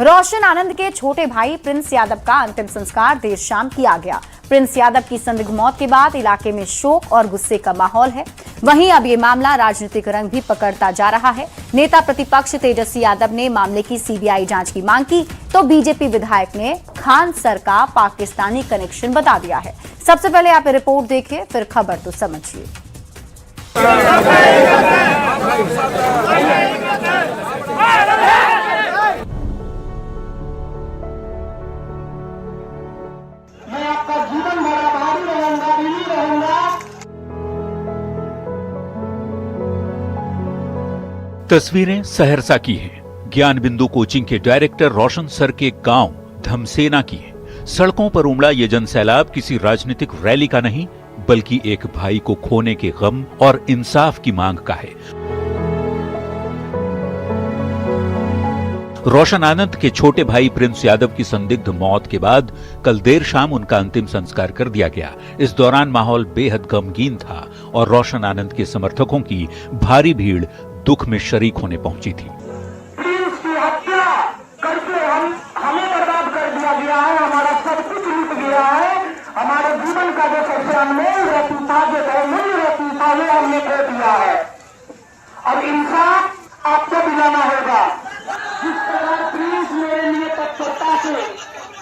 रोशन आनंद के छोटे भाई प्रिंस यादव का अंतिम संस्कार देर शाम किया गया। प्रिंस यादव की संदिग्ध मौत के बाद इलाके में शोक और गुस्से का माहौल है। वहीं अब ये मामला राजनीतिक रंग भी पकड़ता जा रहा है। नेता प्रतिपक्ष तेजस्वी यादव ने मामले की सीबीआई जांच की मांग की, तो बीजेपी विधायक ने खान सर का पाकिस्तानी कनेक्शन बता दिया है। सबसे पहले आप रिपोर्ट देखिए, फिर खबर तो समझिए। मैं आपका जीवन भर आभारी रहूंगा, ऋणी रहूंगा। तस्वीरें सहरसा की हैं। ज्ञान बिंदु कोचिंग के डायरेक्टर रोशन सर के गांव धमसेना की है। सड़कों पर उमड़ा ये जनसैलाब किसी राजनीतिक रैली का नहीं, बल्कि एक भाई को खोने के गम और इंसाफ की मांग का है। रोशन आनंद के छोटे भाई प्रिंस यादव की संदिग्ध मौत के बाद कल देर शाम उनका अंतिम संस्कार कर दिया गया। इस दौरान माहौल बेहद गमगीन था और रोशन आनंद के समर्थकों की भारी भीड़ दुख में शरीक होने पहुंची थी। प्रिंस की हत्या करके हमें बर्बाद कर दिया गया है, हमारा सब कुछ लूट गया है, हमारे जीवन का जो सबसे अनमोल रत्न था, जो बहुमूल्य रत्न था, वो हमने खो दिया है। अब इंसाफ आपको दिलाना होगा। जिस प्रकार प्रिंस मेरे लिए तत्परता से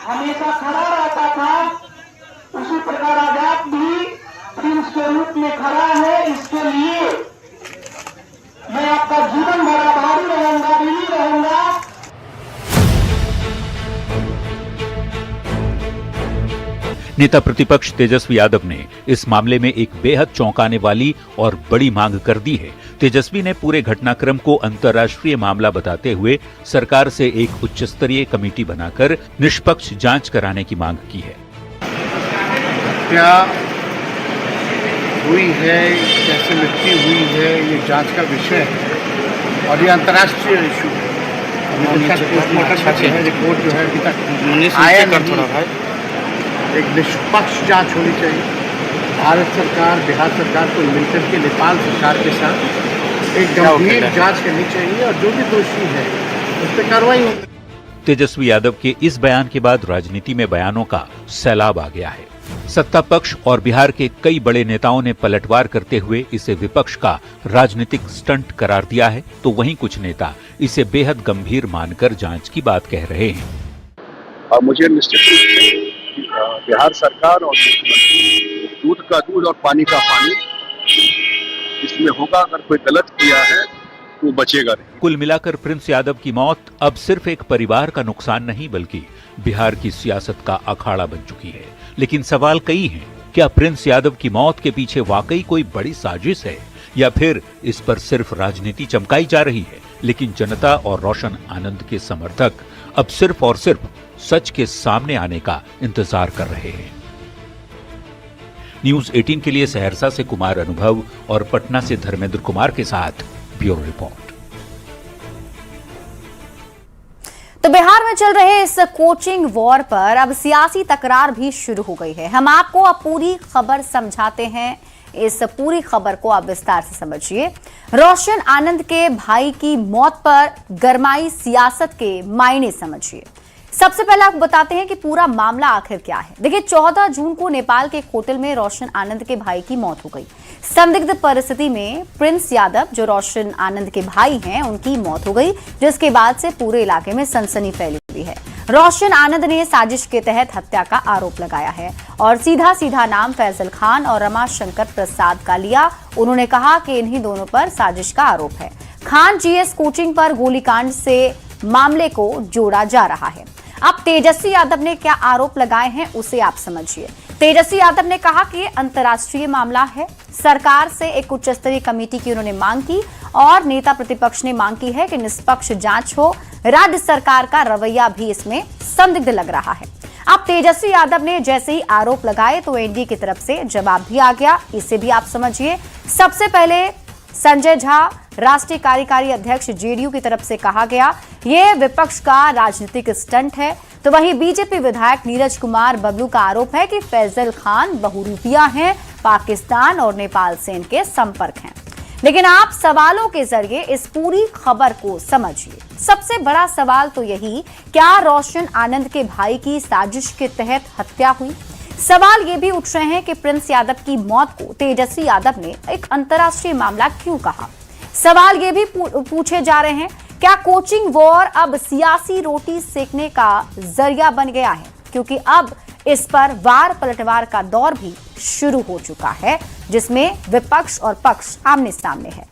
हमेशा खड़ा रहता था, उसी प्रकार आज आप भी प्रिंस के रूप में खड़ा है। इसके लिए मैं आपका जीवन भर आभारी रहूंगा, ऋणी रहूंगा। नेता प्रतिपक्ष तेजस्वी यादव ने इस मामले में एक बेहद चौंकाने वाली और बड़ी मांग कर दी है। तेजस्वी ने पूरे घटनाक्रम को अंतर्राष्ट्रीय मामला बताते हुए सरकार से एक उच्च स्तरीय कमेटी बनाकर निष्पक्ष जांच कराने की मांग की है। क्या हुई है, कैसे मृत्यु हुई है, ये जांच का विषय है और ये अंतर्राष्ट्रीय इशू है। रिपोर्ट जो है अभी तक आया नहीं। एक निष्पक्ष जांच होनी चाहिए। भारत सरकार, बिहार सरकार को मिलकर के नेपाल सरकार के साथ एक गंभीर जांच करनी चाहिए और जो भी दोषी है उस पर कार्रवाई हो। तेजस्वी यादव के इस बयान के बाद राजनीति में बयानों का सैलाब आ गया है। सत्ता पक्ष और बिहार के कई बड़े नेताओं ने पलटवार करते हुए इसे विपक्ष का राजनीतिक स्टंट करार दिया है, तो वहीं कुछ नेता इसे बेहद गंभीर मानकर जांच की बात कह रहे हैं। और मुझे निश्चित रूप से बिहार सरकार और दूध का दूध और पानी का पानी इसमें होगा। अगर कोई गलत किया है तो बचेगा नहीं। कुल मिलाकर प्रिंस यादव की मौत अब सिर्फ एक परिवार का नुकसान नहीं, बल्कि बिहार की सियासत का अखाड़ा बन चुकी है। लेकिन सवाल कई हैं। क्या प्रिंस यादव की मौत के पीछे वाकई कोई बड़ी साजिश है, या फिर इस पर सिर्फ राजनीति चमकाई जा रही है? लेकिन जनता और रोशन आनंद के समर्थक अब सिर्फ और सिर्फ सच के सामने आने का इंतजार कर रहे हैं। न्यूज़ 18 के लिए सहरसा से कुमार अनुभव और पटना से धर्मेंद्र कुमार के साथ ब्यूरो रिपोर्ट। तो बिहार में चल रहे इस कोचिंग वॉर पर अब सियासी तकरार भी शुरू हो गई है। हम आपको अब पूरी खबर समझाते हैं। इस पूरी खबर को आप विस्तार से समझिए। रोशन आनंद के भाई की मौत पर गरमाई सियासत के मायने समझिए। सबसे पहले आपको बताते हैं कि पूरा मामला आखिर क्या है। देखिए, 14 जून को नेपाल के कोटल में रोशन आनंद के भाई की मौत हो गई। संदिग्ध परिस्थिति में प्रिंस यादव, जो रोशन आनंद के भाई हैं, उनकी मौत हो गई, जिसके बाद से पूरे इलाके में सनसनी फैली हुई है। रोशन आनंद ने साजिश के तहत हत्या का आरोप लगाया है और सीधा सीधा नाम फैजल खान और रमाशंकर प्रसाद का लिया। उन्होंने कहा कि इन्हीं दोनों पर साजिश का आरोप है। खान जीएस कोचिंग पर गोलीकांड से मामले को जोड़ा जा रहा है। अब तेजस्वी यादव ने क्या आरोप लगाए हैं उसे आप समझिए। तेजस्वी यादव ने कहा कि अंतर्राष्ट्रीय मामला है। सरकार से एक उच्च स्तरीय कमेटी की उन्होंने मांग की और नेता प्रतिपक्ष ने मांग की है कि निष्पक्ष जांच हो। राज्य सरकार का रवैया भी इसमें संदिग्ध लग रहा है। अब तेजस्वी यादव ने जैसे ही आरोप लगाए तो एनडीए की तरफ से जवाब भी आ गया। इसे भी आप समझिए। सबसे पहले संजय झा, राष्ट्रीय कार्यकारी अध्यक्ष जेडीयू की तरफ से कहा गया यह विपक्ष का राजनीतिक स्टंट है। तो वहीं बीजेपी विधायक नीरज कुमार बबलू का आरोप है कि फैजल खान बहुरूपिया हैं, पाकिस्तान और नेपाल से इनके संपर्क हैं। लेकिन आप सवालों के जरिए इस पूरी खबर को समझिए। सबसे बड़ा सवाल तो यही, क्या रोशन आनंद के भाई की साजिश के तहत हत्या हुई? सवाल ये भी उठ रहे हैं कि प्रिंस यादव की मौत को तेजस्वी यादव ने एक अंतर्राष्ट्रीय मामला क्यों कहा? सवाल ये भी पूछे जा रहे हैं, क्या कोचिंग वॉर अब सियासी रोटी सेकने का जरिया बन गया है? क्योंकि अब इस पर वार पलटवार का दौर भी शुरू हो चुका है, जिसमें विपक्ष और पक्ष आमने सामने है।